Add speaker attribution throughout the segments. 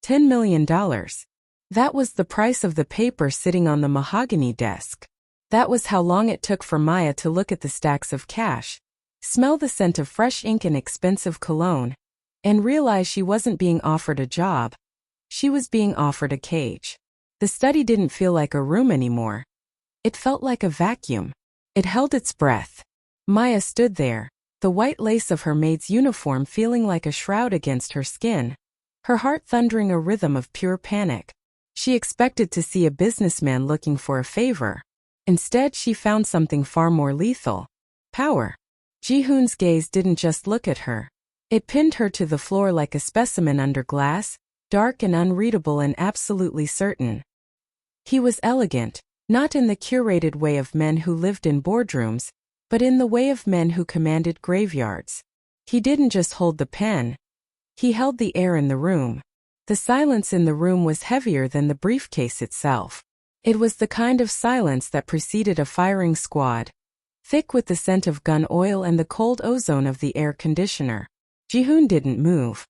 Speaker 1: $10 million. That was the price of the paper sitting on the mahogany desk. That was how long it took for Maya to look at the stacks of cash, smell the scent of fresh ink and expensive cologne, and realize she wasn't being offered a job. She was being offered a cage. The study didn't feel like a room anymore. It felt like a vacuum. It held its breath. Maya stood there, the white lace of her maid's uniform feeling like a shroud against her skin, her heart thundering a rhythm of pure panic. She expected to see a businessman looking for a favor. Instead, she found something far more lethal. Power. Ji-hoon's gaze didn't just look at her. It pinned her to the floor like a specimen under glass, dark and unreadable and absolutely certain. He was elegant, not in the curated way of men who lived in boardrooms, but in the way of men who commanded graveyards. He didn't just hold the pen. He held the air in the room. The silence in the room was heavier than the briefcase itself. It was the kind of silence that preceded a firing squad, thick with the scent of gun oil and the cold ozone of the air conditioner. Ji-hoon didn't move.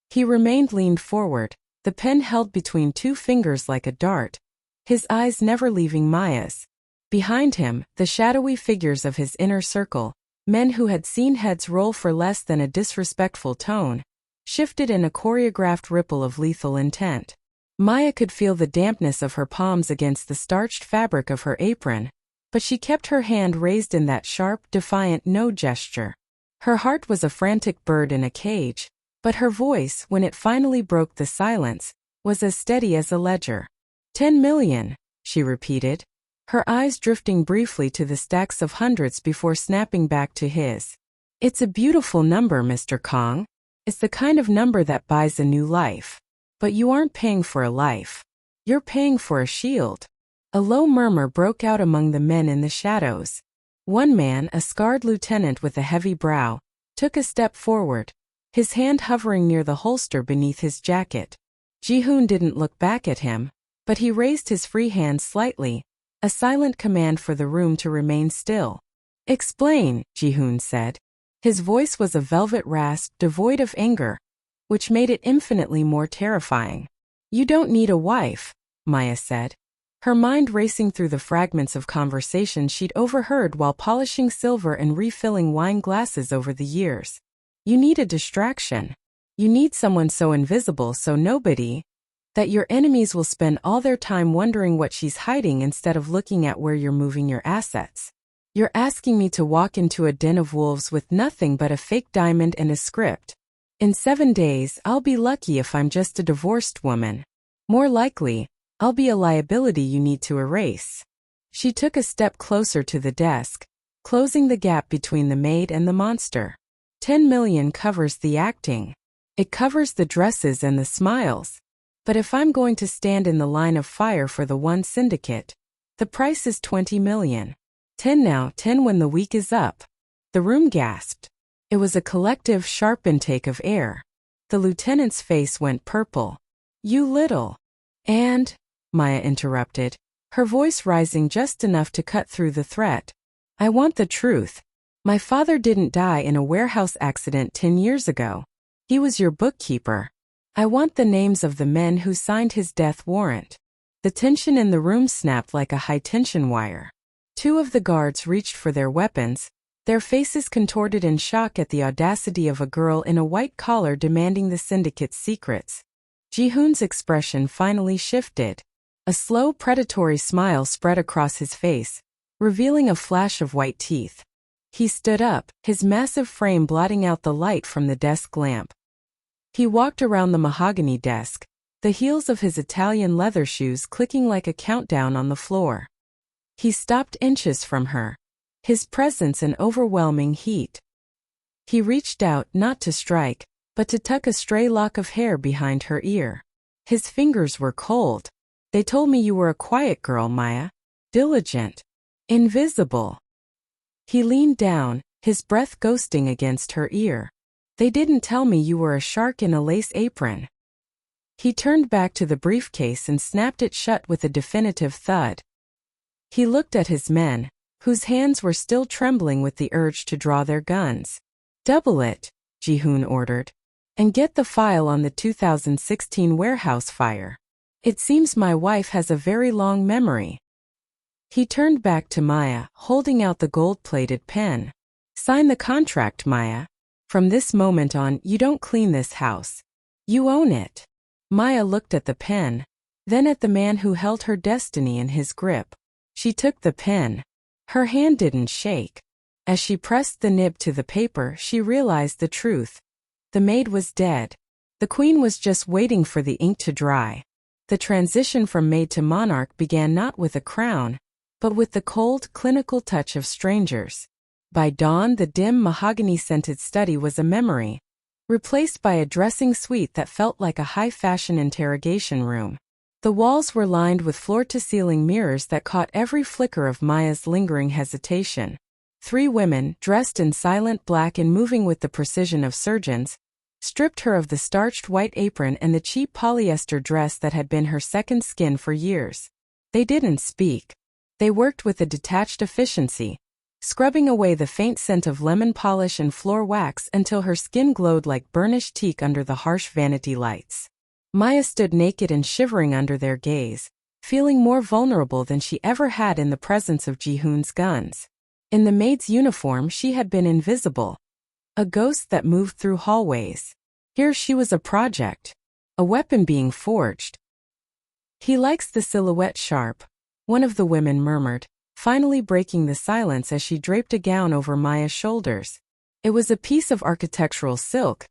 Speaker 1: He remained leaned forward, the pen held between two fingers like a dart, his eyes never leaving Maya's. Behind him, the shadowy figures of his inner circle, men who had seen heads roll for less than a disrespectful tone, shifted in a choreographed ripple of lethal intent. Maya could feel the dampness of her palms against the starched fabric of her apron, but she kept her hand raised in that sharp, defiant no gesture. Her heart was a frantic bird in a cage, but her voice, when it finally broke the silence, was as steady as a ledger. 10 million, she repeated, her eyes drifting briefly to the stacks of hundreds before snapping back to his. It's a beautiful number, Mr. Kong. It's the kind of number that buys a new life. But you aren't paying for a life. You're paying for a shield. A low murmur broke out among the men in the shadows. One man, a scarred lieutenant with a heavy brow, took a step forward, his hand hovering near the holster beneath his jacket. Ji-hoon didn't look back at him, but he raised his free hand slightly, a silent command for the room to remain still. Explain, Ji-hoon said. His voice was a velvet rasp devoid of anger, which made it infinitely more terrifying. You don't need a wife, Maya said, her mind racing through the fragments of conversation she'd overheard while polishing silver and refilling wine glasses over the years. You need a distraction. You need someone so invisible so nobody, that your enemies will spend all their time wondering what she's hiding instead of looking at where you're moving your assets. You're asking me to walk into a den of wolves with nothing but a fake diamond and a script. In 7 days, I'll be lucky if I'm just a divorced woman. More likely, I'll be a liability you need to erase. She took a step closer to the desk, closing the gap between the maid and the monster. 10 million covers the acting. It covers the dresses and the smiles. But if I'm going to stand in the line of fire for the one syndicate, the price is 20 million. 10 now, 10 when the week is up. The room gasped. It was a collective, sharp intake of air. The lieutenant's face went purple. You little. And, Maya interrupted, her voice rising just enough to cut through the threat. I want the truth. My father didn't die in a warehouse accident 10 years ago. He was your bookkeeper. I want the names of the men who signed his death warrant. The tension in the room snapped like a high-tension wire. 2 of the guards reached for their weapons, their faces contorted in shock at the audacity of a girl in a white collar demanding the syndicate's secrets. Ji-hoon's expression finally shifted. A slow, predatory smile spread across his face, revealing a flash of white teeth. He stood up, his massive frame blotting out the light from the desk lamp. He walked around the mahogany desk, the heels of his Italian leather shoes clicking like a countdown on the floor. He stopped inches from her, his presence an overwhelming heat. He reached out not to strike, but to tuck a stray lock of hair behind her ear. His fingers were cold. They told me you were a quiet girl, Maya. Diligent. Invisible. He leaned down, his breath ghosting against her ear. They didn't tell me you were a shark in a lace apron. He turned back to the briefcase and snapped it shut with a definitive thud. He looked at his men, whose hands were still trembling with the urge to draw their guns. Double it, Ji-hoon ordered. And get the file on the 2016 warehouse fire. It seems my wife has a very long memory. He turned back to Maya, holding out the gold-plated pen. Sign the contract, Maya. From this moment on, you don't clean this house. You own it. Maya looked at the pen, then at the man who held her destiny in his grip. She took the pen. Her hand didn't shake. As she pressed the nib to the paper, she realized the truth. The maid was dead. The queen was just waiting for the ink to dry. The transition from maid to monarch began not with a crown, but with the cold, clinical touch of strangers. By dawn, the dim, mahogany-scented study was a memory, replaced by a dressing suite that felt like a high-fashion interrogation room. The walls were lined with floor-to-ceiling mirrors that caught every flicker of Maya's lingering hesitation. 3 women, dressed in silent black and moving with the precision of surgeons, stripped her of the starched white apron and the cheap polyester dress that had been her second skin for years. They didn't speak. They worked with a detached efficiency, scrubbing away the faint scent of lemon polish and floor wax until her skin glowed like burnished teak under the harsh vanity lights. Maya stood naked and shivering under their gaze, feeling more vulnerable than she ever had in the presence of Ji-hoon's guns. In the maid's uniform, she had been invisible, a ghost that moved through hallways. Here she was a project, a weapon being forged. He likes the silhouette sharp, one of the women murmured, finally breaking the silence as she draped a gown over Maya's shoulders. It was a piece of architectural silk,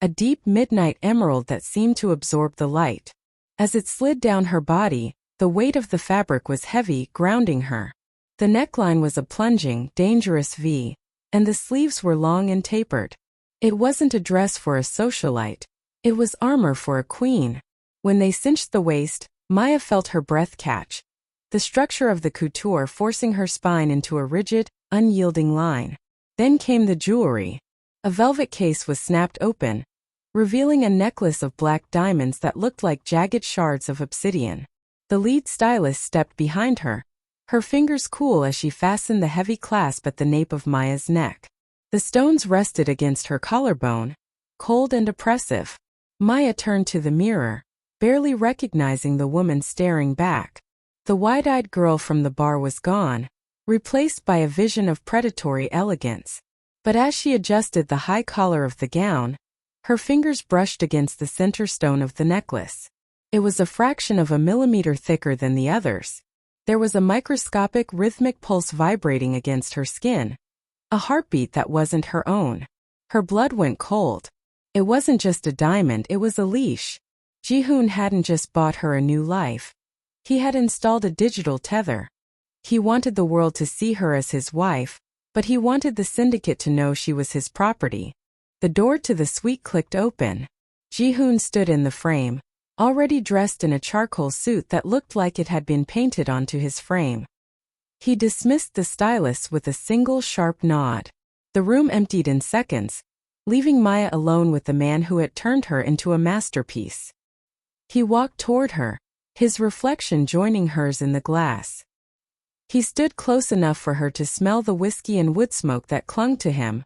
Speaker 1: a deep midnight emerald that seemed to absorb the light. As it slid down her body, the weight of the fabric was heavy, grounding her. The neckline was a plunging, dangerous V, and the sleeves were long and tapered. It wasn't a dress for a socialite. It was armor for a queen. When they cinched the waist, Maya felt her breath catch, the structure of the couture forcing her spine into a rigid, unyielding line. Then came the jewelry. A velvet case was snapped open, revealing a necklace of black diamonds that looked like jagged shards of obsidian. The lead stylist stepped behind her, her fingers cool as she fastened the heavy clasp at the nape of Maya's neck. The stones rested against her collarbone, cold and oppressive. Maya turned to the mirror, barely recognizing the woman staring back. The wide-eyed girl from the bar was gone, replaced by a vision of predatory elegance. But as she adjusted the high collar of the gown, her fingers brushed against the center stone of the necklace. It was a fraction of a millimeter thicker than the others. There was a microscopic rhythmic pulse vibrating against her skin, a heartbeat that wasn't her own. Her blood went cold. It wasn't just a diamond, it was a leash. Ji-hoon hadn't just bought her a new life. He had installed a digital tether. He wanted the world to see her as his wife, but he wanted the syndicate to know she was his property. The door to the suite clicked open. Ji-hoon stood in the frame, already dressed in a charcoal suit that looked like it had been painted onto his frame. He dismissed the stylist with a single sharp nod. The room emptied in seconds, leaving Maya alone with the man who had turned her into a masterpiece. He walked toward her, his reflection joining hers in the glass. He stood close enough for her to smell the whiskey and wood smoke that clung to him,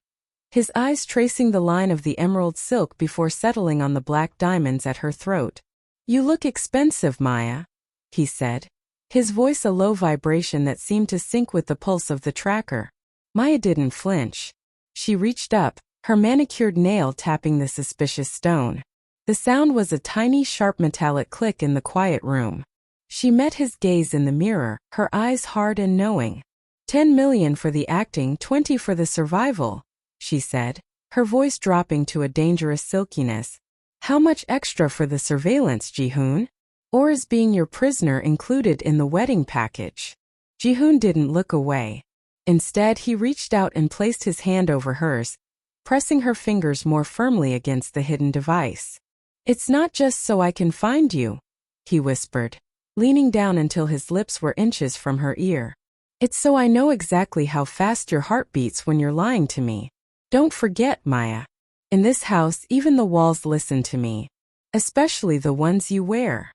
Speaker 1: his eyes tracing the line of the emerald silk before settling on the black diamonds at her throat. "You look expensive, Maya," he said, his voice a low vibration that seemed to sync with the pulse of the tracker. Maya didn't flinch. She reached up, her manicured nail tapping the suspicious stone. The sound was a tiny, sharp metallic click in the quiet room. She met his gaze in the mirror, her eyes hard and knowing. 10 million for the acting, 20 for the survival, she said, her voice dropping to a dangerous silkiness. How much extra for the surveillance, Ji-hoon? Or is being your prisoner included in the wedding package? Ji-hoon didn't look away. Instead, he reached out and placed his hand over hers, pressing her fingers more firmly against the hidden device. "It's not just so I can find you," he whispered, leaning down until his lips were inches from her ear. "It's so I know exactly how fast your heart beats when you're lying to me. Don't forget, Maya. In this house, even the walls listen to me. Especially the ones you wear."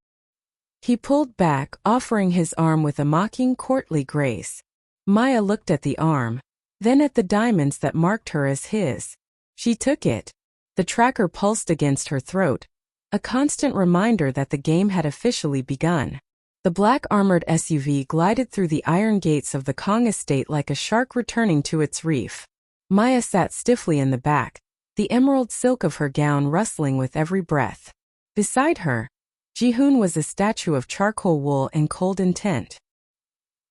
Speaker 1: He pulled back, offering his arm with a mocking, courtly grace. Maya looked at the arm, then at the diamonds that marked her as his. She took it. The tracker pulsed against her throat, a constant reminder that the game had officially begun. The black armored SUV glided through the iron gates of the Kong estate like a shark returning to its reef. Maya sat stiffly in the back, the emerald silk of her gown rustling with every breath. Beside her, Ji-hoon was a statue of charcoal wool and cold intent.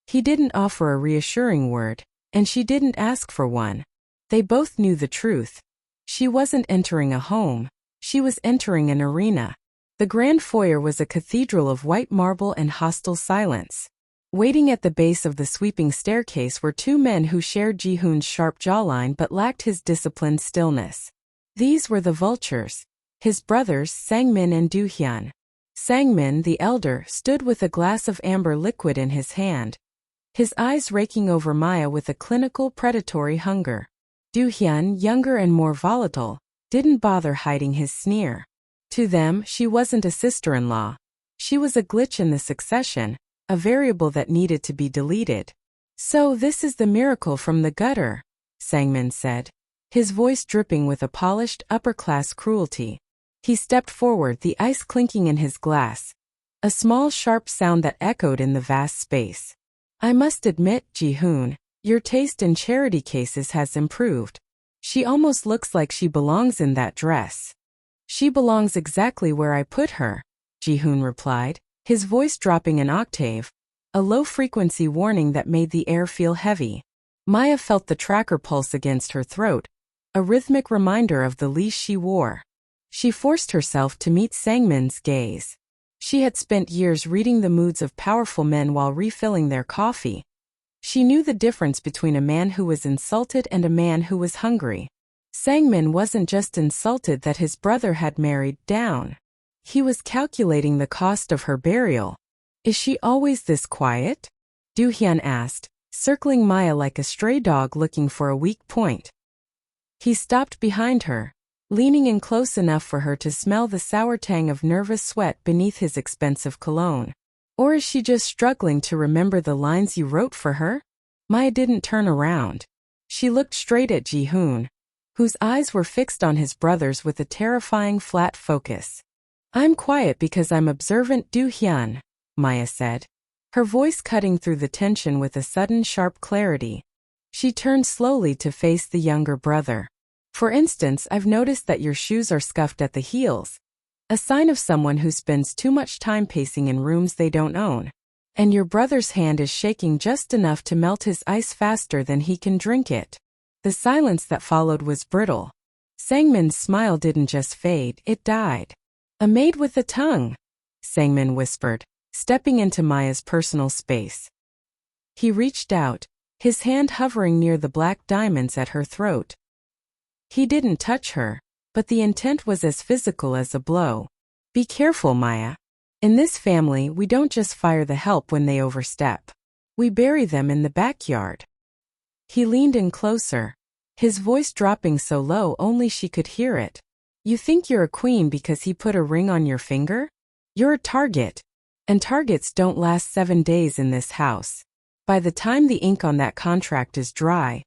Speaker 1: He didn't offer a reassuring word, and she didn't ask for one. They both knew the truth. She wasn't entering a home, she was entering an arena. The grand foyer was a cathedral of white marble and hostile silence. Waiting at the base of the sweeping staircase were two men who shared Ji-hoon's sharp jawline but lacked his disciplined stillness. These were the vultures, his brothers Sang-min and Do-hyun. Sang-min, the elder, stood with a glass of amber liquid in his hand, his eyes raking over Maya with a clinical predatory hunger. Do-hyun, younger and more volatile, didn't bother hiding his sneer. To them, she wasn't a sister-in-law. She was a glitch in the succession, a variable that needed to be deleted. "So this is the miracle from the gutter," Sang-min said, his voice dripping with a polished, upper-class cruelty. He stepped forward, the ice clinking in his glass, a small sharp sound that echoed in the vast space. "I must admit, Ji-hoon, your taste in charity cases has improved. She almost looks like she belongs in that dress." "She belongs exactly where I put her," Ji-hoon replied, his voice dropping an octave, a low-frequency warning that made the air feel heavy. Maya felt the tracker pulse against her throat, a rhythmic reminder of the leash she wore. She forced herself to meet Sang-min's gaze. She had spent years reading the moods of powerful men while refilling their coffee. She knew the difference between a man who was insulted and a man who was hungry. Sang-min wasn't just insulted that his brother had married down. He was calculating the cost of her burial. "Is she always this quiet?" Do-hyun asked, circling Maya like a stray dog looking for a weak point. He stopped behind her, leaning in close enough for her to smell the sour tang of nervous sweat beneath his expensive cologne. "Or is she just struggling to remember the lines you wrote for her?" Maya didn't turn around. She looked straight at Ji-hoon, whose eyes were fixed on his brother's with a terrifying flat focus. "I'm quiet because I'm observant, Do-hyun," Maya said, her voice cutting through the tension with a sudden sharp clarity. She turned slowly to face the younger brother. "For instance, I've noticed that your shoes are scuffed at the heels, a sign of someone who spends too much time pacing in rooms they don't own. And your brother's hand is shaking just enough to melt his ice faster than he can drink it." The silence that followed was brittle. Sang-min's smile didn't just fade, it died. "A maid with a tongue," Sang-min whispered, stepping into Maya's personal space. He reached out, his hand hovering near the black diamonds at her throat. He didn't touch her, but the intent was as physical as a blow. "Be careful, Maya. In this family, we don't just fire the help when they overstep. We bury them in the backyard." He leaned in closer, his voice dropping so low only she could hear it. "You think you're a queen because he put a ring on your finger? You're a target. And targets don't last 7 days in this house. By the time the ink on that contract is dry,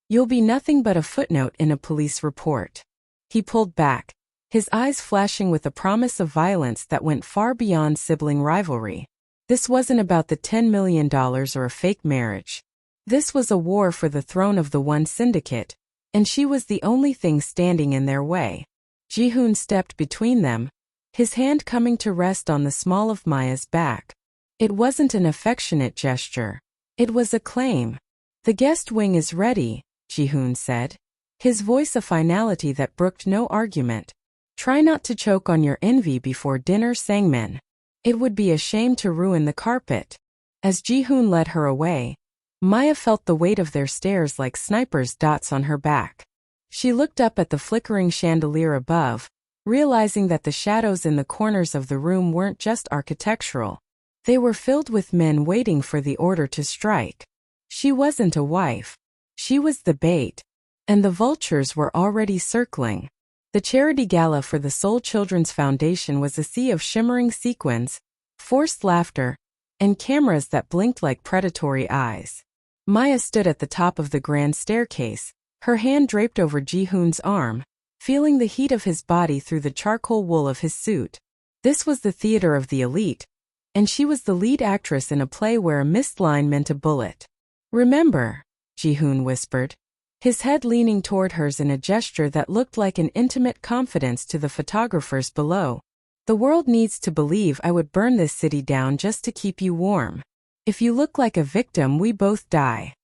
Speaker 1: you'll be nothing but a footnote in a police report." He pulled back, his eyes flashing with a promise of violence that went far beyond sibling rivalry. This wasn't about the $10 million or a fake marriage. This was a war for the throne of the One Syndicate, and she was the only thing standing in their way. Ji-hoon stepped between them, his hand coming to rest on the small of Maya's back. It wasn't an affectionate gesture. It was a claim. "The guest wing is ready," Ji-hoon said, his voice a finality that brooked no argument. "Try not to choke on your envy before dinner, Sang-min. It would be a shame to ruin the carpet." As Ji-hoon led her away, Maya felt the weight of their stares like snipers' dots on her back. She looked up at the flickering chandelier above, realizing that the shadows in the corners of the room weren't just architectural. They were filled with men waiting for the order to strike. She wasn't a wife. She was the bait. And the vultures were already circling. The charity gala for the Seoul Children's Foundation was a sea of shimmering sequins, forced laughter, and cameras that blinked like predatory eyes. Maya stood at the top of the grand staircase, her hand draped over Ji-hoon's arm, feeling the heat of his body through the charcoal wool of his suit. This was the theater of the elite, and she was the lead actress in a play where a missed line meant a bullet. "Remember," Ji-hoon whispered, his head leaning toward hers in a gesture that looked like an intimate confidence to the photographers below. "The world needs to believe I would burn this city down just to keep you warm. If you look like a victim, we both die."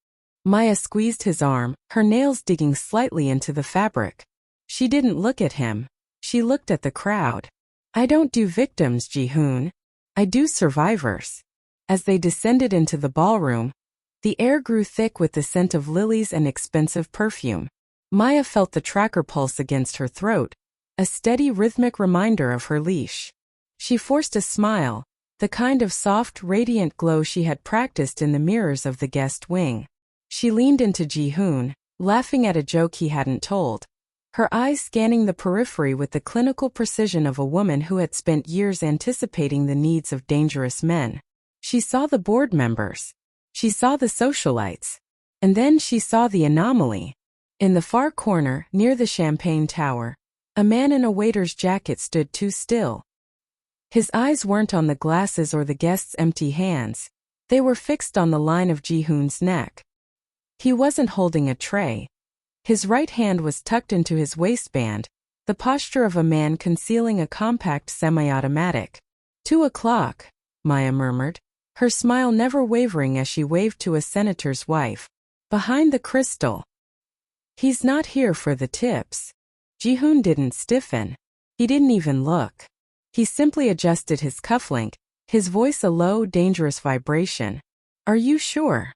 Speaker 1: Maya squeezed his arm, her nails digging slightly into the fabric. She didn't look at him. She looked at the crowd. "I don't do victims, Ji-hoon. I do survivors." As they descended into the ballroom, the air grew thick with the scent of lilies and expensive perfume. Maya felt the tracker pulse against her throat, a steady rhythmic reminder of her leash. She forced a smile, the kind of soft, radiant glow she had practiced in the mirrors of the guest wing. She leaned into Ji-hoon, laughing at a joke he hadn't told, her eyes scanning the periphery with the clinical precision of a woman who had spent years anticipating the needs of dangerous men. She saw the board members. She saw the socialites. And then she saw the anomaly. In the far corner, near the champagne tower, a man in a waiter's jacket stood too still. His eyes weren't on the glasses or the guest's empty hands. They were fixed on the line of Ji-hoon's neck. He wasn't holding a tray. His right hand was tucked into his waistband, the posture of a man concealing a compact semi-automatic. 2 o'clock, Maya murmured, her smile never wavering as she waved to a senator's wife. Behind the crystal. "He's not here for the tips." Ji-hoon didn't stiffen. He didn't even look. He simply adjusted his cufflink, his voice a low, dangerous vibration. "Are you sure?"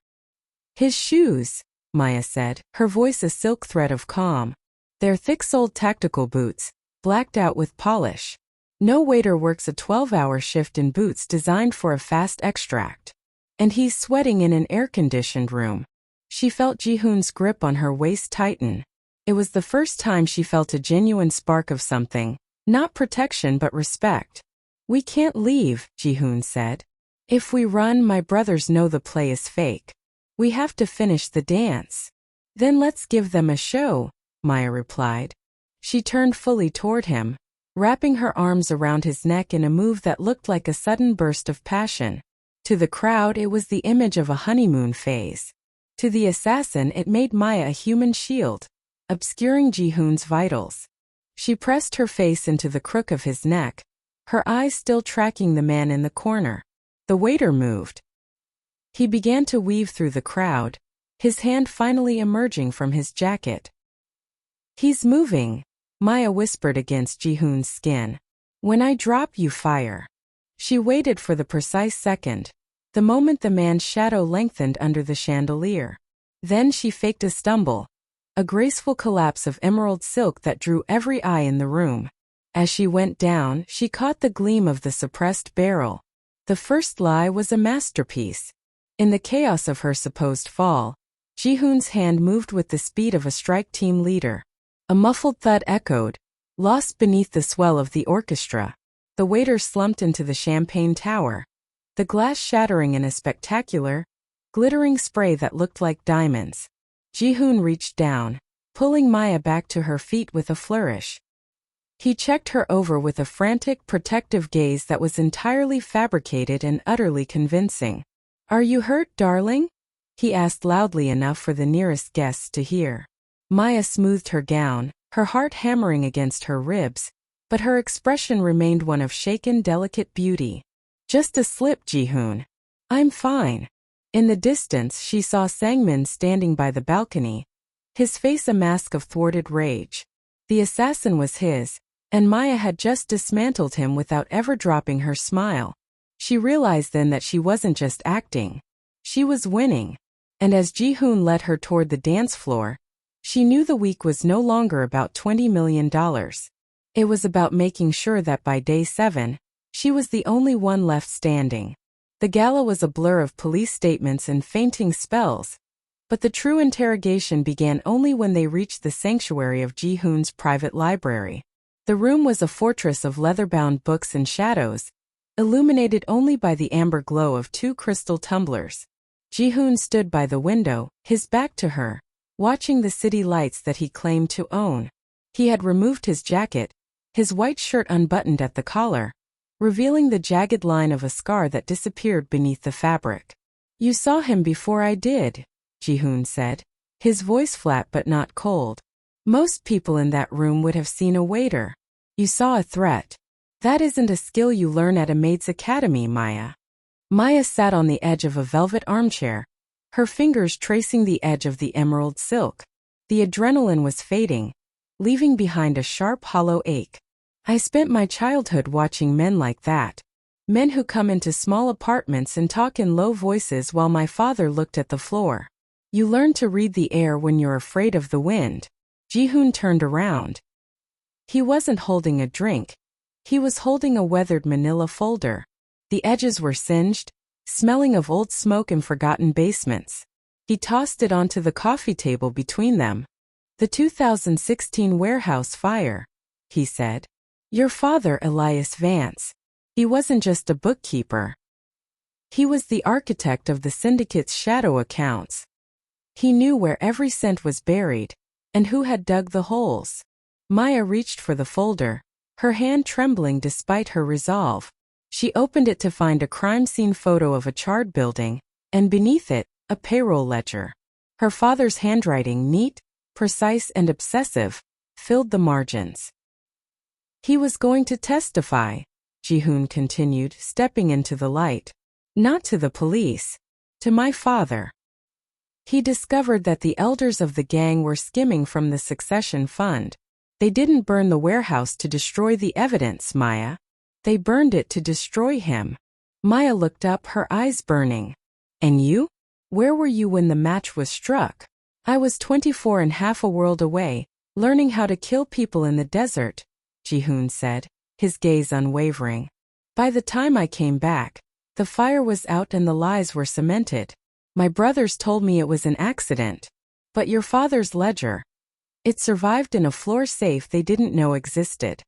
Speaker 1: "His shoes," Maya said, her voice a silk thread of calm. "They're thick-soled tactical boots, blacked out with polish. No waiter works a 12-hour shift in boots designed for a fast extract. And he's sweating in an air-conditioned room." She felt Ji-hoon's grip on her waist tighten. It was the first time she felt a genuine spark of something, not protection but respect. "We can't leave," Ji-hoon said. "If we run, my brothers know the play is fake. We have to finish the dance." "Then let's give them a show," Maya replied. She turned fully toward him, wrapping her arms around his neck in a move that looked like a sudden burst of passion. To the crowd, it was the image of a honeymoon phase. To the assassin, it made Maya a human shield, obscuring Ji-hoon's vitals. She pressed her face into the crook of his neck, her eyes still tracking the man in the corner. The waiter moved. He began to weave through the crowd, his hand finally emerging from his jacket. "He's moving," Maya whispered against Ji-hoon's skin. "When I drop, you fire." She waited for the precise second, the moment the man's shadow lengthened under the chandelier. Then she faked a stumble, a graceful collapse of emerald silk that drew every eye in the room. As she went down, she caught the gleam of the suppressed barrel. The first lie was a masterpiece. In the chaos of her supposed fall, Ji-hoon's hand moved with the speed of a strike team leader. A muffled thud echoed, lost beneath the swell of the orchestra. The waiter slumped into the champagne tower, the glass shattering in a spectacular, glittering spray that looked like diamonds. Ji-hoon reached down, pulling Maya back to her feet with a flourish. He checked her over with a frantic, protective gaze that was entirely fabricated and utterly convincing. "Are you hurt, darling?" he asked loudly enough for the nearest guests to hear. Maya smoothed her gown, her heart hammering against her ribs, but her expression remained one of shaken, delicate beauty. "Just a slip, Ji-hoon. I'm fine." In the distance, she saw Sangmin standing by the balcony, his face a mask of thwarted rage. The assassin was his, and Maya had just dismantled him without ever dropping her smile. She realized then that she wasn't just acting. She was winning. And as Ji-hoon led her toward the dance floor, she knew the week was no longer about $20 million. It was about making sure that by day 7, she was the only one left standing. The gala was a blur of police statements and fainting spells, but the true interrogation began only when they reached the sanctuary of Ji-hoon's private library. The room was a fortress of leather-bound books and shadows, illuminated only by the amber glow of 2 crystal tumblers. Ji-hoon stood by the window, his back to her, watching the city lights that he claimed to own. He had removed his jacket, his white shirt unbuttoned at the collar, revealing the jagged line of a scar that disappeared beneath the fabric. "You saw him before I did," Ji-hoon said, his voice flat but not cold. "Most people in that room would have seen a waiter. You saw a threat. That isn't a skill you learn at a maid's academy, Maya." Maya sat on the edge of a velvet armchair, her fingers tracing the edge of the emerald silk. The adrenaline was fading, leaving behind a sharp, hollow ache. "I spent my childhood watching men like that. Men who come into small apartments and talk in low voices while my father looked at the floor. You learn to read the air when you're afraid of the wind." Ji-hoon turned around. He wasn't holding a drink. He was holding a weathered manila folder. The edges were singed, smelling of old smoke and forgotten basements. He tossed it onto the coffee table between them. "The 2016 warehouse fire," he said. "Your father, Elias Vance. He wasn't just a bookkeeper. He was the architect of the syndicate's shadow accounts. He knew where every cent was buried, and who had dug the holes." Maya reached for the folder, her hand trembling despite her resolve. She opened it to find a crime scene photo of a charred building, and beneath it, a payroll ledger. Her father's handwriting, neat, precise and obsessive, filled the margins. "He was going to testify," Ji-hoon continued, stepping into the light. "Not to the police. To my father. He discovered that the elders of the gang were skimming from the succession fund. They didn't burn the warehouse to destroy the evidence, Maya. They burned it to destroy him." Maya looked up, her eyes burning. "And you? Where were you when the match was struck?" "I was 24 and half a world away, learning how to kill people in the desert," Ji-hoon said, his gaze unwavering. "By the time I came back, the fire was out and the lies were cemented. My brothers told me it was an accident. But your father's ledger, it survived in a floor safe they didn't know existed."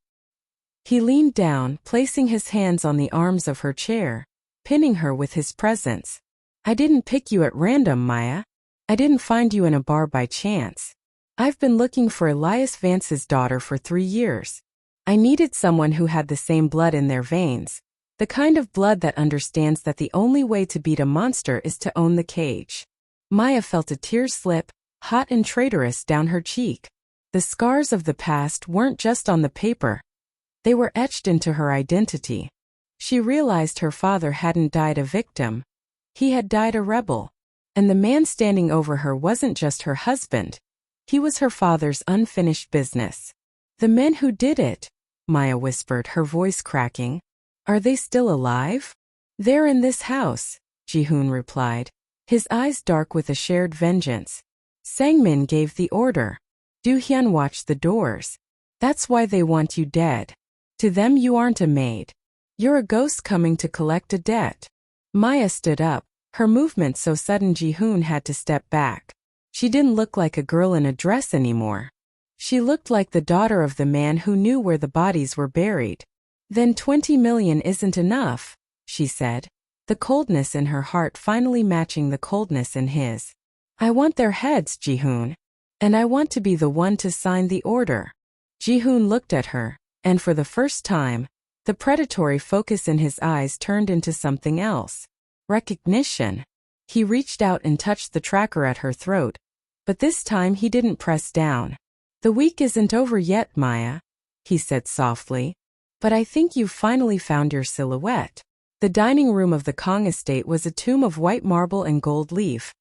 Speaker 1: He leaned down, placing his hands on the arms of her chair, pinning her with his presence. "I didn't pick you at random, Maya. I didn't find you in a bar by chance. I've been looking for Elias Vance's daughter for 3 years. I needed someone who had the same blood in their veins. The kind of blood that understands that the only way to beat a monster is to own the cage." Maya felt a tear slip, hot and traitorous, down her cheek. The scars of the past weren't just on the paper. They were etched into her identity. She realized her father hadn't died a victim. He had died a rebel. And the man standing over her wasn't just her husband. He was her father's unfinished business. "The men who did it," Maya whispered, her voice cracking. "Are they still alive?" "They're in this house," Ji-hoon replied, his eyes dark with a shared vengeance. "Sangmin gave the order. Do-hyun watched the doors. That's why they want you dead. To them you aren't a maid. You're a ghost coming to collect a debt." Maya stood up, her movement so sudden Ji-hoon had to step back. She didn't look like a girl in a dress anymore. She looked like the daughter of the man who knew where the bodies were buried. "Then 20 million isn't enough," she said, the coldness in her heart finally matching the coldness in his. "I want their heads, Ji-hoon. And I want to be the one to sign the order." Ji-hoon looked at her, and for the first time, the predatory focus in his eyes turned into something else. Recognition. He reached out and touched the tracker at her throat, but this time he didn't press down. "The week isn't over yet, Maya," he said softly. "But I think you've finally found your silhouette." The dining room of the Kong estate was a tomb of white marble and gold leaf,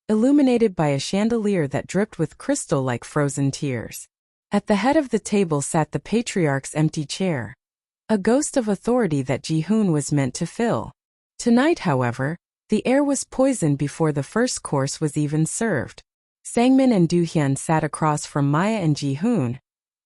Speaker 1: illuminated by a chandelier that dripped with crystal like frozen tears. At the head of the table sat the patriarch's empty chair, a ghost of authority that Ji-hoon was meant to fill. Tonight, however, the air was poisoned before the first course was even served. Sangmin and Do-hyun sat across from Maya and Ji-hoon,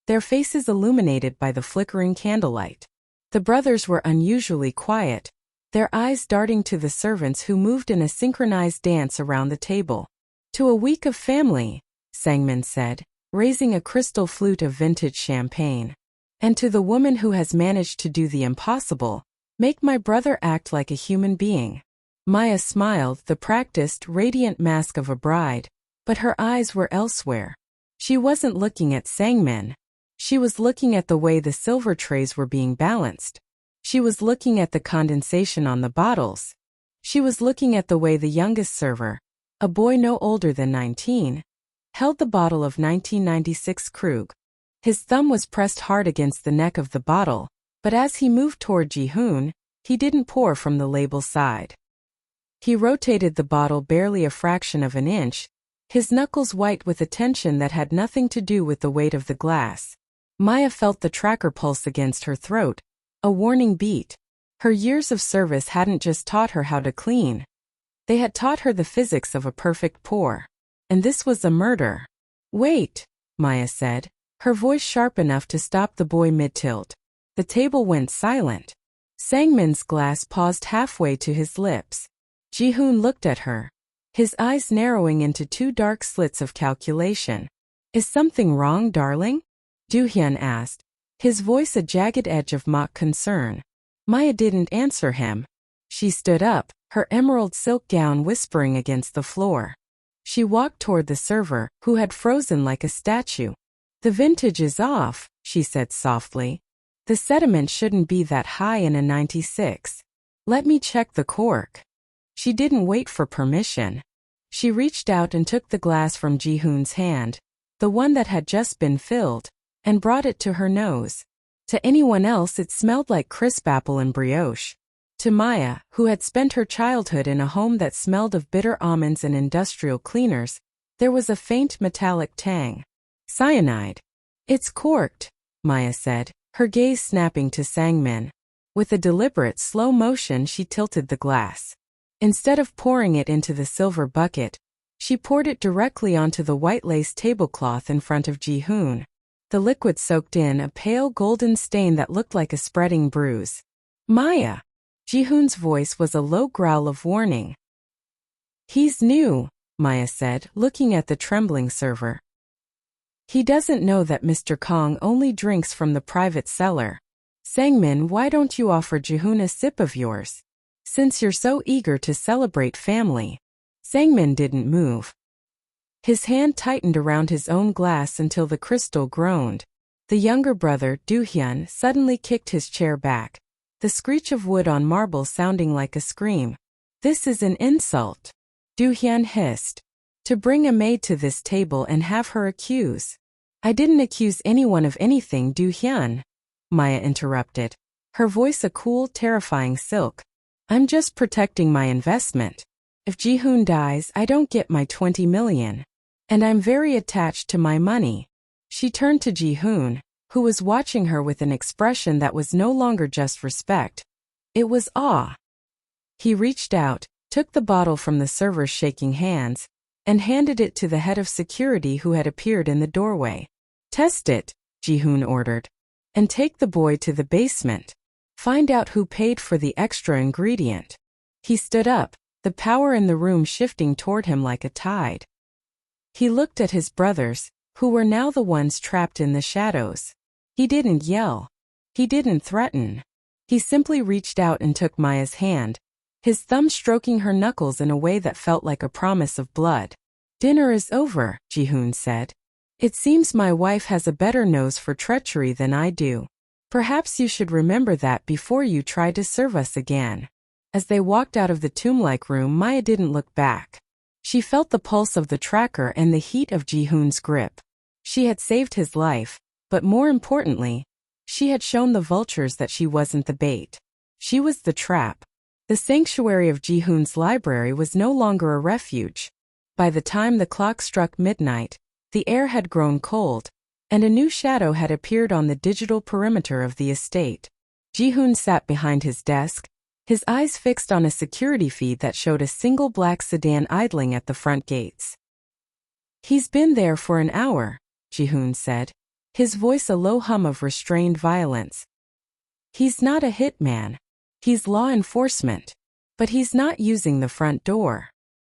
Speaker 1: their faces illuminated by the flickering candlelight. The brothers were unusually quiet, their eyes darting to the servants who moved in a synchronized dance around the table. "To a week of family," Sangmin said, raising a crystal flute of vintage champagne. "And to the woman who has managed to do the impossible, make my brother act like a human being." Maya smiled, the practiced, radiant mask of a bride, but her eyes were elsewhere. She wasn't looking at Sangmin. She was looking at the way the silver trays were being balanced. She was looking at the condensation on the bottles. She was looking at the way the youngest server, a boy no older than 19, held the bottle of 1996 Krug. His thumb was pressed hard against the neck of the bottle, but as he moved toward Ji-hoon, he didn't pour from the label side. He rotated the bottle barely a fraction of an inch, his knuckles white with a tension that had nothing to do with the weight of the glass. Maya felt the tracker pulse against her throat, a warning beat. Her years of service hadn't just taught her how to clean. They had taught her the physics of a perfect pour. And this was a murder. "Wait," Maya said, her voice sharp enough to stop the boy mid-tilt. The table went silent. Sangmin's glass paused halfway to his lips. Ji-hoon looked at her, his eyes narrowing into two dark slits of calculation. "Is something wrong, darling?" Do-hyun asked, his voice a jagged edge of mock concern. Maya didn't answer him. She stood up, her emerald silk gown whispering against the floor. She walked toward the server, who had frozen like a statue. "The vintage is off," she said softly. "The sediment shouldn't be that high in a 96. Let me check the cork." She didn't wait for permission. She reached out and took the glass from Ji-hoon's hand, the one that had just been filled, and brought it to her nose. To anyone else it smelled like crisp apple and brioche. To Maya, who had spent her childhood in a home that smelled of bitter almonds and industrial cleaners, there was a faint metallic tang. "Cyanide." "It's corked," Maya said, her gaze snapping to Sangmin. With a deliberate slow motion she tilted the glass. Instead of pouring it into the silver bucket, she poured it directly onto the white lace tablecloth in front of Ji-hoon. The liquid soaked in a pale golden stain that looked like a spreading bruise. "Maya!" Ji-hoon's voice was a low growl of warning. "He's new," Maya said, looking at the trembling server. "He doesn't know that Mr. Kong only drinks from the private cellar. Sangmin, why don't you offer Ji-hoon a sip of yours? Since you're so eager to celebrate family." Sangmin didn't move. His hand tightened around his own glass until the crystal groaned. The younger brother, Do-hyun, suddenly kicked his chair back, the screech of wood on marble sounding like a scream. "This is an insult," Do-hyun hissed. "To bring a maid to this table and have her accuse." "I didn't accuse anyone of anything, Do-hyun," Maya interrupted, her voice a cool, terrifying silk. "I'm just protecting my investment. If Ji-hoon dies, I don't get my 20 million. And I'm very attached to my money." She turned to Ji-hoon, who was watching her with an expression that was no longer just respect. It was awe. He reached out, took the bottle from the server's shaking hands, and handed it to the head of security who had appeared in the doorway. "Test it," Ji-hoon ordered. "And take the boy to the basement. Find out who paid for the extra ingredient." He stood up, the power in the room shifting toward him like a tide. He looked at his brothers, who were now the ones trapped in the shadows. He didn't yell. He didn't threaten. He simply reached out and took Maya's hand, his thumb stroking her knuckles in a way that felt like a promise of blood. "Dinner is over," Ji-hoon said. "It seems my wife has a better nose for treachery than I do. Perhaps you should remember that before you try to serve us again." As they walked out of the tomb-like room, Maya didn't look back. She felt the pulse of the tracker and the heat of Ji-hoon's grip. She had saved his life, but more importantly, she had shown the vultures that she wasn't the bait. She was the trap. The sanctuary of Ji-hoon's library was no longer a refuge. By the time the clock struck midnight, the air had grown cold, and a new shadow had appeared on the digital perimeter of the estate. Ji-hoon sat behind his desk, his eyes fixed on a security feed that showed a single black sedan idling at the front gates. "He's been there for an hour," Ji-hoon said, his voice a low hum of restrained violence. "He's not a hitman. He's law enforcement. But he's not using the front door."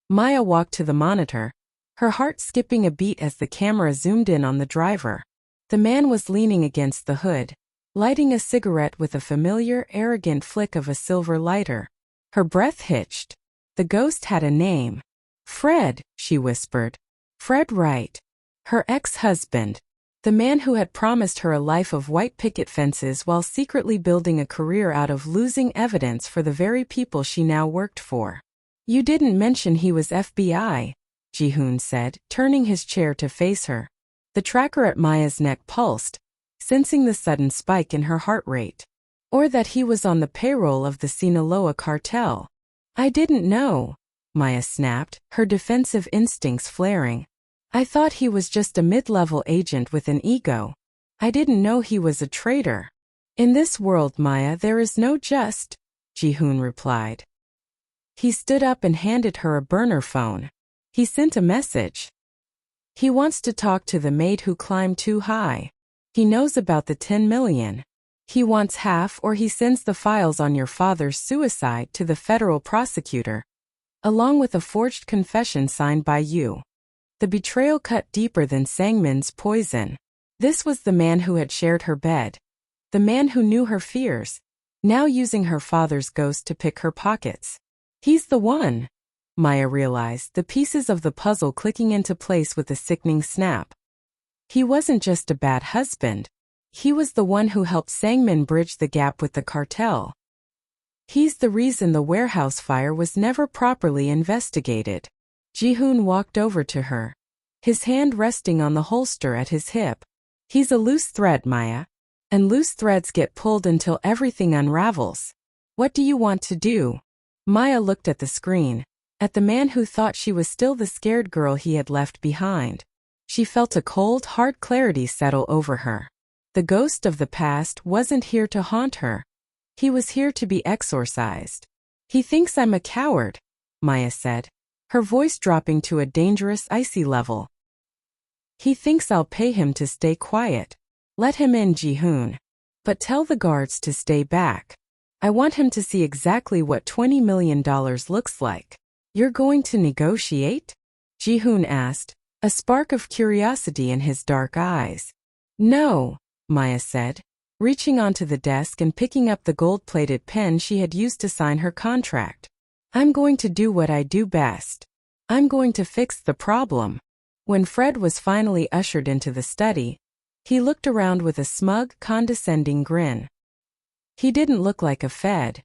Speaker 1: Maya walked to the monitor, her heart skipping a beat as the camera zoomed in on the driver. The man was leaning against the hood, lighting a cigarette with a familiar, arrogant flick of a silver lighter. Her breath hitched. The ghost had a name. "Fred," she whispered. "Fred Wright. Her ex-husband." The man who had promised her a life of white picket fences while secretly building a career out of losing evidence for the very people she now worked for. You didn't mention he was FBI, Ji-hoon said, turning his chair to face her. The tracker at Maya's neck pulsed, sensing the sudden spike in her heart rate. Or that he was on the payroll of the Sinaloa cartel. I didn't know, Maya snapped, her defensive instincts flaring. I thought he was just a mid-level agent with an ego. I didn't know he was a traitor. In this world, Maya, there is no just, Ji-hoon replied. He stood up and handed her a burner phone. He sent a message. He wants to talk to the maid who climbed too high. He knows about the 10 million. He wants half, or he sends the files on your father's suicide to the federal prosecutor, along with a forged confession signed by you. The betrayal cut deeper than Sangmin's poison. This was the man who had shared her bed. The man who knew her fears, now using her father's ghost to pick her pockets. He's the one, Maya realized, the pieces of the puzzle clicking into place with a sickening snap. He wasn't just a bad husband. He was the one who helped Sangmin bridge the gap with the cartel. He's the reason the warehouse fire was never properly investigated. Ji-hoon walked over to her, his hand resting on the holster at his hip. He's a loose thread, Maya. And loose threads get pulled until everything unravels. What do you want to do? Maya looked at the screen, at the man who thought she was still the scared girl he had left behind. She felt a cold, hard clarity settle over her. The ghost of the past wasn't here to haunt her. He was here to be exorcised. He thinks I'm a coward, Maya said, her voice dropping to a dangerous icy level. He thinks I'll pay him to stay quiet. Let him in, Ji-hoon. But tell the guards to stay back. I want him to see exactly what $20 million looks like. You're going to negotiate? Ji-hoon asked, a spark of curiosity in his dark eyes. No, Maya said, reaching onto the desk and picking up the gold-plated pen she had used to sign her contract. I'm going to do what I do best. I'm going to fix the problem. When Fred was finally ushered into the study, he looked around with a smug, condescending grin. He didn't look like a Fed.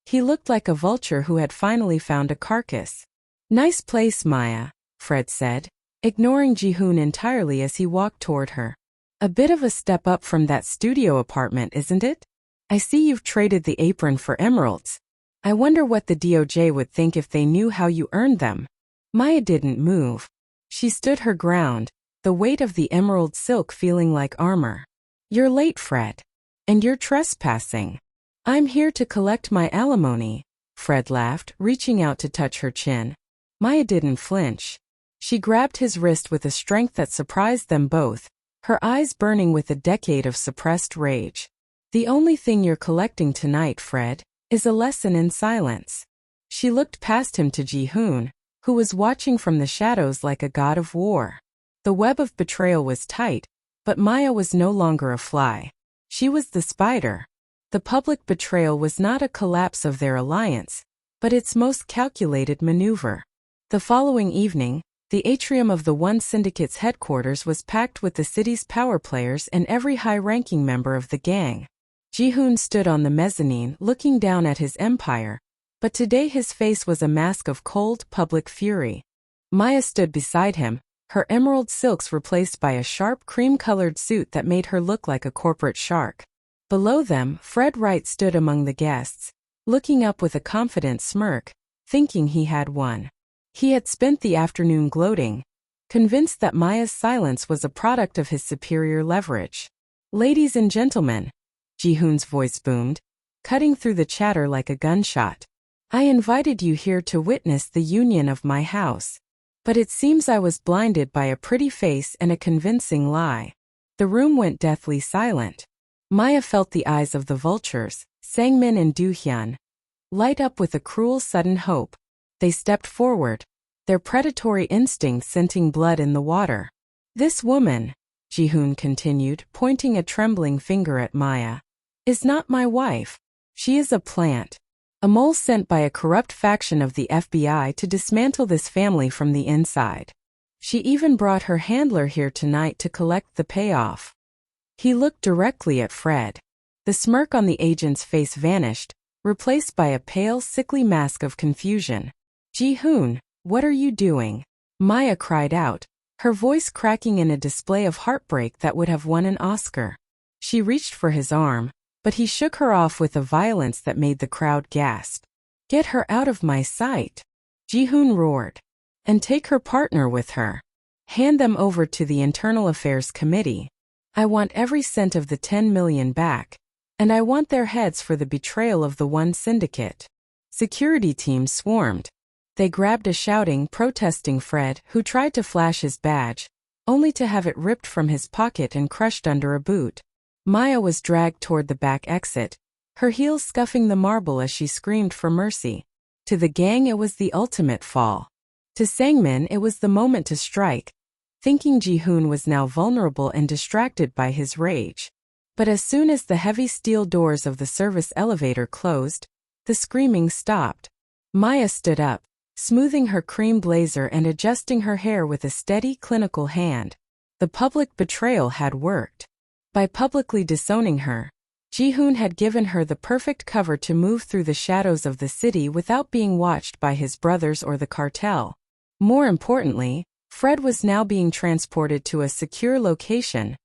Speaker 1: He looked like a vulture who had finally found a carcass. Nice place, Maya, Fred said, ignoring Ji-hoon entirely as he walked toward her. A bit of a step up from that studio apartment, isn't it? I see you've traded the apron for emeralds. I wonder what the DOJ would think if they knew how you earned them. Maya didn't move. She stood her ground, the weight of the emerald silk feeling like armor. You're late, Fred. And you're trespassing. I'm here to collect my alimony, Fred laughed, reaching out to touch her chin. Maya didn't flinch. She grabbed his wrist with a strength that surprised them both, her eyes burning with a decade of suppressed rage. The only thing you're collecting tonight, Fred, is a lesson in silence. She looked past him to Ji-hoon, who was watching from the shadows like a god of war. The web of betrayal was tight, but Maya was no longer a fly. She was the spider. The public betrayal was not a collapse of their alliance, but its most calculated maneuver. The following evening, the atrium of the One Syndicate's headquarters was packed with the city's power players and every high-ranking member of the gang. Ji-hoon stood on the mezzanine looking down at his empire, but today his face was a mask of cold, public fury. Maya stood beside him, her emerald silks replaced by a sharp cream-colored suit that made her look like a corporate shark. Below them, Fred Wright stood among the guests, looking up with a confident smirk, thinking he had won. He had spent the afternoon gloating, convinced that Maya's silence was a product of his superior leverage. Ladies and gentlemen, Ji-hoon's voice boomed, cutting through the chatter like a gunshot. I invited you here to witness the union of my house. But it seems I was blinded by a pretty face and a convincing lie. The room went deathly silent. Maya felt the eyes of the vultures, Sangmin and Do-hyun, light up with a cruel sudden hope. They stepped forward, their predatory instincts scenting blood in the water. This woman, Ji-hoon continued, pointing a trembling finger at Maya, is not my wife. She is a plant. A mole sent by a corrupt faction of the FBI to dismantle this family from the inside. She even brought her handler here tonight to collect the payoff. He looked directly at Fred. The smirk on the agent's face vanished, replaced by a pale, sickly mask of confusion. Ji-hoon, what are you doing? Maya cried out, her voice cracking in a display of heartbreak that would have won an Oscar. She reached for his arm, but he shook her off with a violence that made the crowd gasp. Get her out of my sight, Ji-hoon roared. And take her partner with her. Hand them over to the Internal Affairs Committee. I want every cent of the 10 million back. And I want their heads for the betrayal of the one syndicate. Security teams swarmed. They grabbed a shouting, protesting Fred, who tried to flash his badge, only to have it ripped from his pocket and crushed under a boot. Maya was dragged toward the back exit, her heels scuffing the marble as she screamed for mercy. To the gang it was the ultimate fall. To Sangmin it was the moment to strike, thinking Ji-hoon was now vulnerable and distracted by his rage. But as soon as the heavy steel doors of the service elevator closed, the screaming stopped. Maya stood up, smoothing her cream blazer and adjusting her hair with a steady, clinical hand. The public betrayal had worked. By publicly disowning her, Ji-hoon had given her the perfect cover to move through the shadows of the city without being watched by his brothers or the cartel. More importantly, Fred was now being transported to a secure location,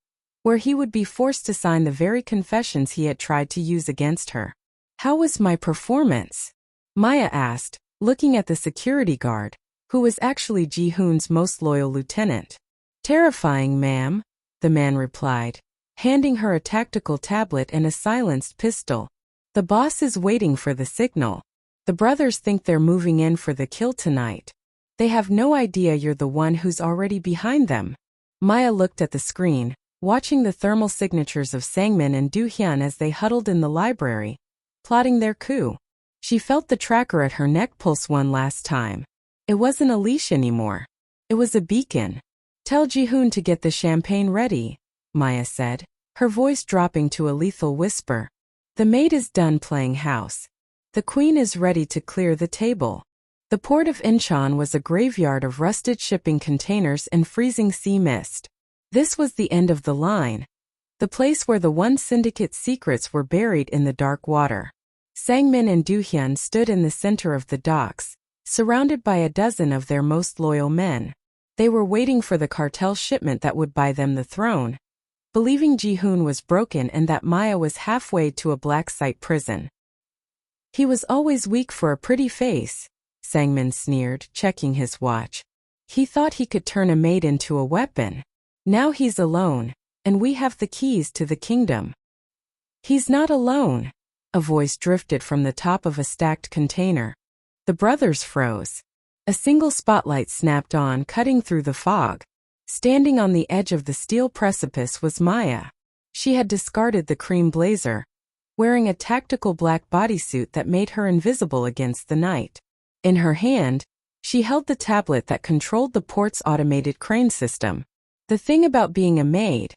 Speaker 1: where he would be forced to sign the very confessions he had tried to use against her. How was my performance? Maya asked, looking at the security guard, who was actually Ji-hoon's most loyal lieutenant. Terrifying, ma'am, the man replied, handing her a tactical tablet and a silenced pistol. The boss is waiting for the signal. The brothers think they're moving in for the kill tonight. They have no idea you're the one who's already behind them. Maya looked at the screen, watching the thermal signatures of Sangmin and Do-hyun as they huddled in the library, plotting their coup. She felt the tracker at her neck pulse one last time. It wasn't a leash anymore. It was a beacon. Tell Ji-hoon to get the champagne ready, Maya said, her voice dropping to a lethal whisper. The maid is done playing house. The queen is ready to clear the table. The port of Incheon was a graveyard of rusted shipping containers and freezing sea mist. This was the end of the line, the place where the one syndicate's secrets were buried in the dark water. Sangmin and Do-hyun stood in the center of the docks, surrounded by a dozen of their most loyal men. They were waiting for the cartel shipment that would buy them the throne, believing Ji-hoon was broken and that Maya was halfway to a black site prison. He was always weak for a pretty face, Sangmin sneered, checking his watch. He thought he could turn a maid into a weapon. Now he's alone, and we have the keys to the kingdom. He's not alone, a voice drifted from the top of a stacked container. The brothers froze. A single spotlight snapped on, cutting through the fog. Standing on the edge of the steel precipice was Maya. She had discarded the cream blazer, wearing a tactical black bodysuit that made her invisible against the night. In her hand, she held the tablet that controlled the port's automated crane system. The thing about being a maid,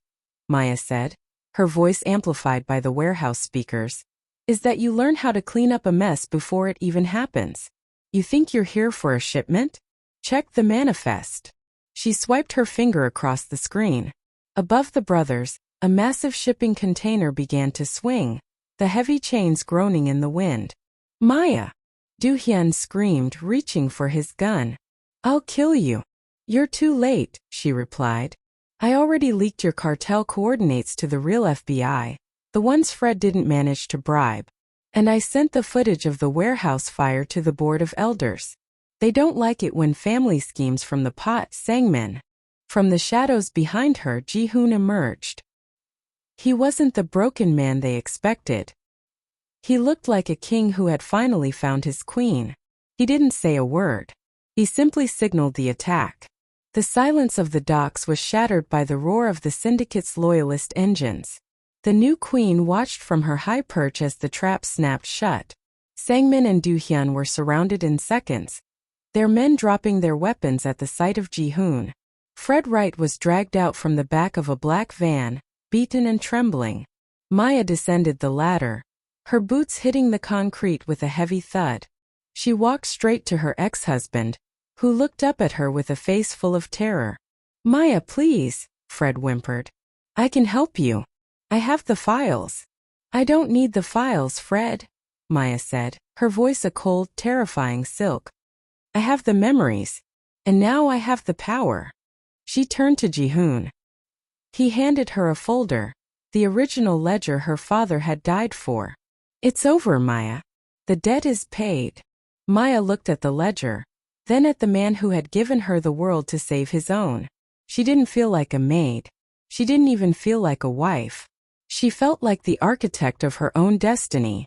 Speaker 1: Maya said, her voice amplified by the warehouse speakers, is that you learn how to clean up a mess before it even happens. You think you're here for a shipment? Check the manifest. She swiped her finger across the screen. Above the brothers, a massive shipping container began to swing, the heavy chains groaning in the wind. Maya! Do-hyun screamed, reaching for his gun. I'll kill you. You're too late, she replied. I already leaked your cartel coordinates to the real FBI, the ones Fred didn't manage to bribe. And I sent the footage of the warehouse fire to the Board of Elders. They don't like it when family schemes from the pot, Sangmin. From the shadows behind her, Ji-hoon emerged. He wasn't the broken man they expected. He looked like a king who had finally found his queen. He didn't say a word. He simply signaled the attack. The silence of the docks was shattered by the roar of the syndicate's loyalist engines. The new queen watched from her high perch as the trap snapped shut. Sangmin and Do-hyun were surrounded in seconds, their men dropping their weapons at the sight of Ji-hoon. Fred Wright was dragged out from the back of a black van, beaten and trembling. Maya descended the ladder, her boots hitting the concrete with a heavy thud. She walked straight to her ex-husband, who looked up at her with a face full of terror. Maya, please, Fred whimpered. I can help you. I have the files. I don't need the files, Fred, Maya said, her voice a cold, terrifying silk. I have the memories. And now I have the power. She turned to Jihoon. He handed her a folder, the original ledger her father had died for. It's over, Maya. The debt is paid. Maya looked at the ledger, then at the man who had given her the world to save his own. She didn't feel like a maid. She didn't even feel like a wife. She felt like the architect of her own destiny.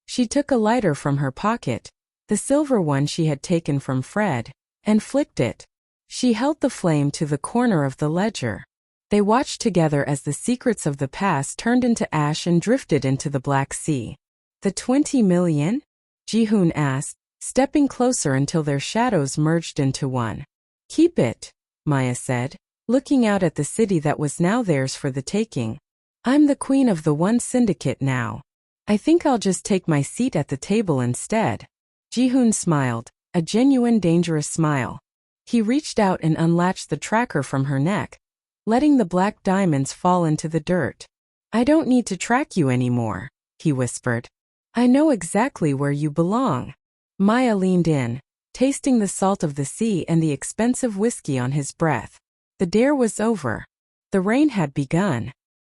Speaker 1: She took a lighter from her pocket, the silver one she had taken from Fred, and flicked it. She held the flame to the corner of the ledger. They watched together as the secrets of the past turned into ash and drifted into the Black Sea. The 20 million? Jihoon asked, stepping closer until their shadows merged into one. Keep it, Maya said, looking out at the city that was now theirs for the taking. I'm the queen of the one syndicate now. I think I'll just take my seat at the table instead. Jihoon smiled, a genuine dangerous smile. He reached out and unlatched the tracker from her neck, letting the black diamonds fall into the dirt. I don't need to track you anymore, he whispered. I know exactly where you belong. Maya leaned in, tasting the salt of the sea and the expensive whiskey on his breath. The dare was over. The rain had begun.